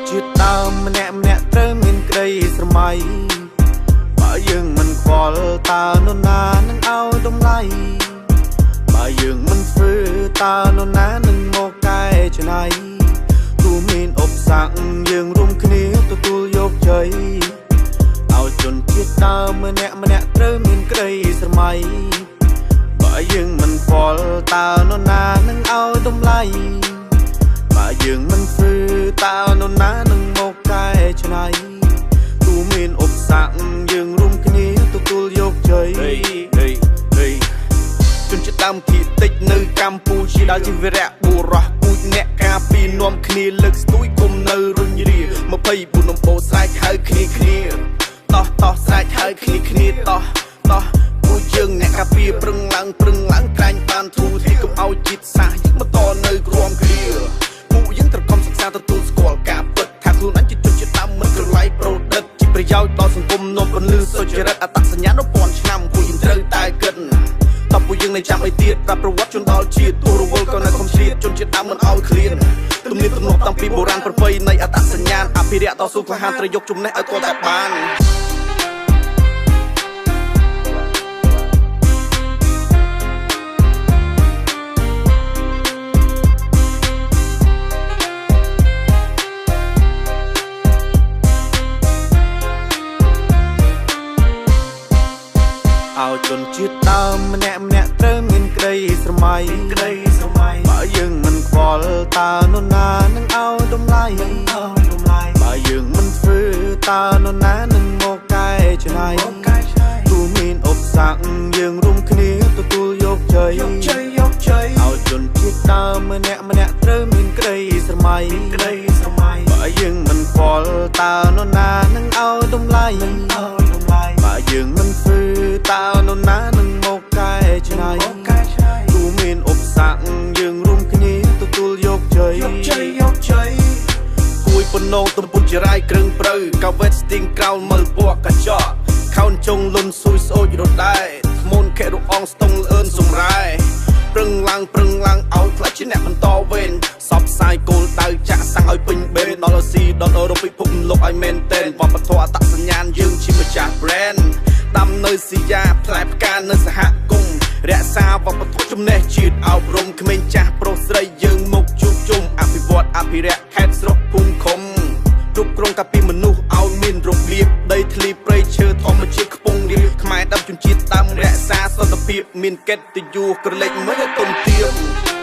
ជាដើមម្នាក់ត្រូវមានក្តីស្រមៃបើយើងមិនខ្វល់តើនរណានឹងឲ្យតម្លៃបើយើងមិនធ្វើតើនរណានឹងមកកែច្នៃទោះមានឧបសគ្គយើងរួមគ្នាទទួលយកជ័យឲ្យជនជាតិដើមម្នាក់ត្រូវមានក្តីស្រមៃបើយើងមិនខ្វល់តើនរណានឹងឲ្យតម្លៃបើយើងមិនធ្វើតើនរណានឹងមកកែច្នៃទោះមានឧបសគ្គយើងរួមគ្នាទទួលយកជ័យជនជាតិដើមភាគតិចនៅកម្ពុជាដែលជាវីរៈបុរសពូជអ្នកការពីនាំគ្នាលើកស្ទួយគុំនៅរុញរា24ដំបូលស្រែកហៅគ្នាតោះស្រែកហៅគ្នាតោះពួកយើងអ្នកការពីប្រឹងឡើងក្រែងបានធូរទីកុំឲ្យជាតិសាសយើងបន្តនៅក្រំគ្រាពួកយើងត្រូវខំសិក្សាទទួលស្គាល់ការពិតថាខ្លួនឯងជាជនជាតិដើមមិនក្រឡៃប្រឌិតជាប្រយោជន៍ដល់សង្គមនាំពន្លឺសុចរិតអត្តសញ្ញាណរាប់ពាន់ឆ្នាំពួកយើងត្រូវតែគិតតើពួកយើងនៅចាំអីទៀតប្រាប់ប្រវត្តិជនដល់ជាតិទូរវល់ក៏នៅខំឆ្លៀតជនជាតិដើមមិនឲ្យឃ្លានទំនៀមទម្លាប់តាំងពីបុរាណប្រពៃណីអត្តសញ្ញាណអភិរក្សតស៊ូក្លាហានត្រូវយកចំណេះឲ្យទាល់តែបានឲ្យជនជាតិដើមម្នាក់ត្រូវមានក្តីស្រមៃបើយើងមិនខ្វល់តើនរណានឹងឲ្យតម្លៃបើយើងមិនធ្វើតើនរណានឹងមកកែច្នៃទោះមានឧបសគ្គយើងរួមគ្នាទទួលយកជ័យឲ្យជនជាតិដើមម្នាក់ត្រូវមានក្តីស្រមៃបើយើងមិនខ្វល់តើនរណានឹងឲ្យតម្លៃបើយើងមិនធ្វើតើនរណានឹងមកកែច្នៃទោះមានឧបសគ្គយើងរួមគ្នាទទួលយកជ័យគួយប៉ុណ្ណងទំពុនជារាយគ្រឿងព្រៅកាវេតស្ទីងក្រោលមើលពណ៌កញ្ចក់ខោនជុងលុនស៊ុយស្អូចរត់ដែរធ្មូនខេរុអងស្ទងលឿនសំរ៉ែប្រឹងឡើងឲ្យផ្លាច់ជាអ្នកបន្តវេនសពផ្សាយគោលដៅចាក់សាំងឲ្យពេញបេនដល់ស៊ីដល់អឺរ៉ុបពិភពលោកឲ្យមែនតែនវប្បធម៌អត្តសញ្ញាណយើងជាម្ចាស់ brand ដាំនៅស៊ីយ៉ាផ្លែផ្កានៅសហគមន៍រក្សាវប្បធម៌ចំណេះជាតិអប់រំក្មេងចាស់ប្រុសស្រីយើងមកជួបជុំអភិវឌ្ឍអភិរក្សខេត្តស្រុកភូមិឃុំគ្រប់គ្រងការពីមនុស្សឲ្យមានរបៀបដីធ្លីព្រៃឈើធម្មជាតិខ្ពង់រាបខ្មែរដើមជនជាតិដើមរក្សាសន្តិភាពមានកិត្តិយសក្រឡេកមើលទុនទៀម